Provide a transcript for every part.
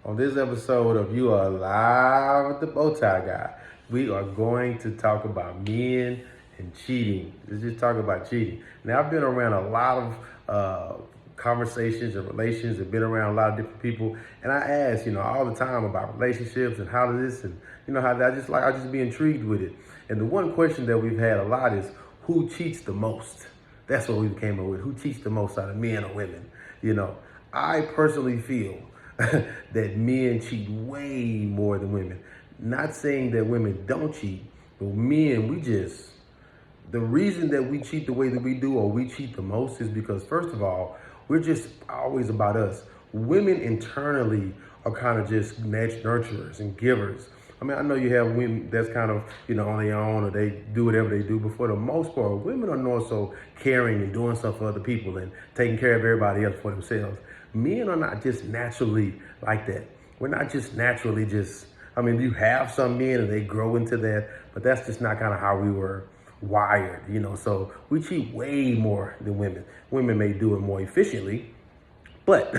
On this episode of You Are Live with the Bowtie Guy, we are going to talk about men and cheating. Let's just talk about cheating. Now, I've been around a lot of conversations and relations and been around a lot of different people. And I ask, all the time about relationships and how this and, how that I just be intrigued with it. And the one question that we've had a lot is who cheats the most? That's what we came up with. Who cheats the most out of men or women? I personally feel that men cheat way more than women. Not saying that women don't cheat, but men, the reason that we cheat the way that we do or we cheat the most is because, first of all, we're just always about us. Women internally are kind of just nurturers and givers. I mean, I know you have women that's kind of, on their own or they do whatever they do, but for the most part, women are more so caring and doing stuff for other people and taking care of everybody else for themselves. Men are not just naturally like that. We're not just naturally you have some men and they grow into that, but that's just not kind of how we were wired, so we cheat way more than women. Women may do it more efficiently, but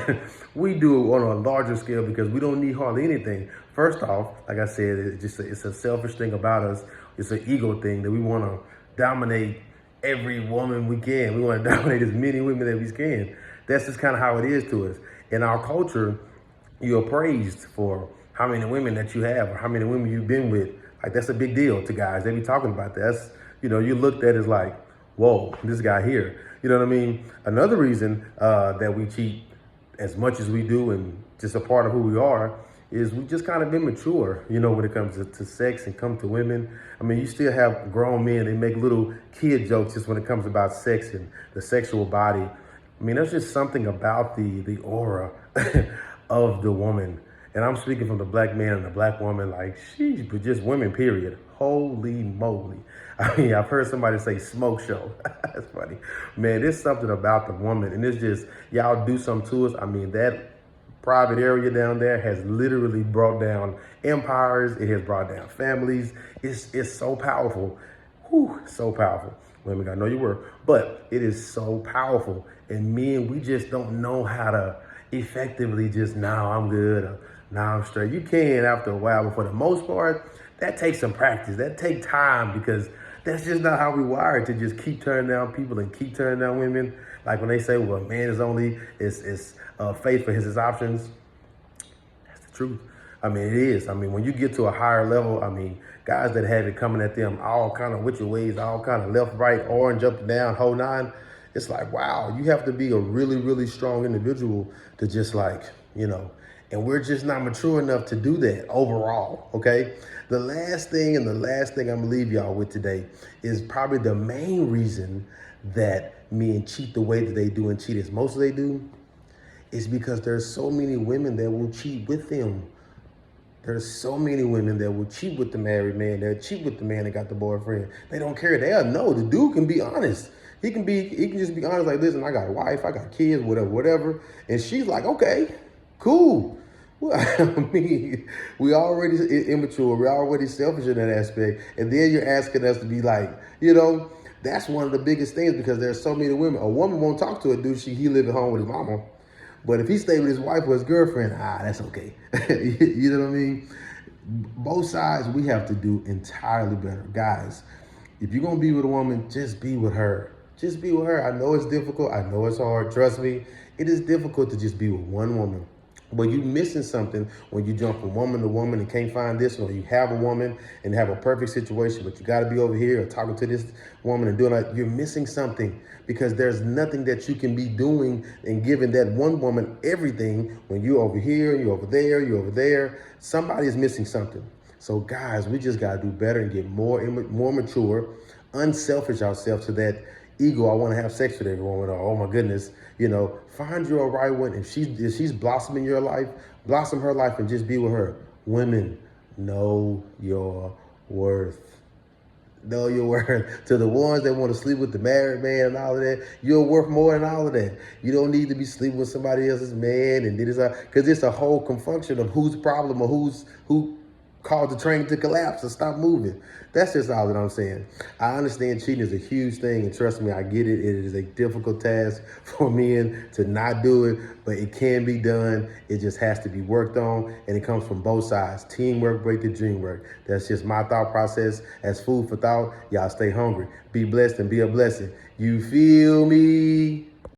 we do it on a larger scale because we don't need hardly anything. First off, like I said, it's a selfish thing about us. It's an ego thing that we want to dominate every woman we can. We want to dominate as many women as we can. That's just kind of how it is to us. In our culture, you're praised for how many women that you have or how many women you've been with. Like, that's a big deal to guys. They be talking about that. That's, you looked at as like, whoa, this guy here. You know what I mean? Another reason that we cheat as much as we do and just a part of who we are is we just kind of immature, when it comes to sex and come to women. I mean, you still have grown men, they make little kid jokes just when it comes about sex and the sexual body. I mean, there's just something about the aura of the woman. And I'm speaking from the black man and the black woman, like, sheesh, but just women, period. Holy moly. I mean, I've heard somebody say smoke show. That's funny. Man, there's something about the woman, and it's just, y'all do something to us. I mean, that private area down there has literally brought down empires. It has brought down families. It's so powerful. Whew, so powerful. Women, I know you were, but it is so powerful. And men, we just don't know how to effectively just, now I'm good, or now I'm straight. You can after a while, but for the most part, that takes some practice. That takes time because that's just not how we wired to just keep turning down people and keep turning down women. Like when they say, well, a man is only, is faith for his options. That's the truth. I mean, it is. I mean, when you get to a higher level, I mean, guys that have it coming at them all kind of which ways, all kind of left, right, orange, up and down, whole nine. It's like, wow, you have to be a really, really strong individual to just like, and we're just not mature enough to do that overall, okay? The last thing I'm gonna leave y'all with today is probably the main reason that men cheat the way that they do and cheat as most they do is because there's so many women that will cheat with them. There's so many women that will cheat with the married man. They'll cheat with the man that got the boyfriend. They don't care. They'll know. The dude can be honest. He can just be honest, like, listen, I got a wife, I got kids, whatever. And she's like, okay, cool. Well, I mean, we already immature. We're already selfish in that aspect. And then you're asking us to be like, that's one of the biggest things because there's so many women. A woman won't talk to a dude. He live at home with his mama. But if he stay with his wife or his girlfriend, that's okay. You know what I mean? Both sides, we have to do entirely better. Guys, if you're going to be with a woman, just be with her. Just be with her. I know it's difficult. I know it's hard. Trust me, it is difficult to just be with one woman. But you're missing something when you jump from woman to woman and can't find this one, or you have a woman and have a perfect situation, but you got to be over here or talking to this woman and doing that. You're missing something because there's nothing that you can be doing and giving that one woman everything when you're over here, you're over there, you're over there. Somebody is missing something. So guys, we just got to do better and get more mature, unselfish ourselves to that ego. I want to have sex with every woman. Or, oh my goodness, find your right one. If she's blossoming your life, blossom her life and just be with her. Women, know your worth. Know your worth. To the ones that want to sleep with the married man and all of that, you're worth more than all of that. You don't need to be sleeping with somebody else's man and because it's a whole confunction of whose problem or who cause the train to collapse and stop moving. That's just all that I'm saying. I understand cheating is a huge thing, and trust me, I get it. It is a difficult task for men to not do it, but it can be done. It just has to be worked on, and it comes from both sides. Teamwork break the dream work. That's just my thought process. As food for thought, y'all stay hungry. Be blessed and be a blessing. You feel me?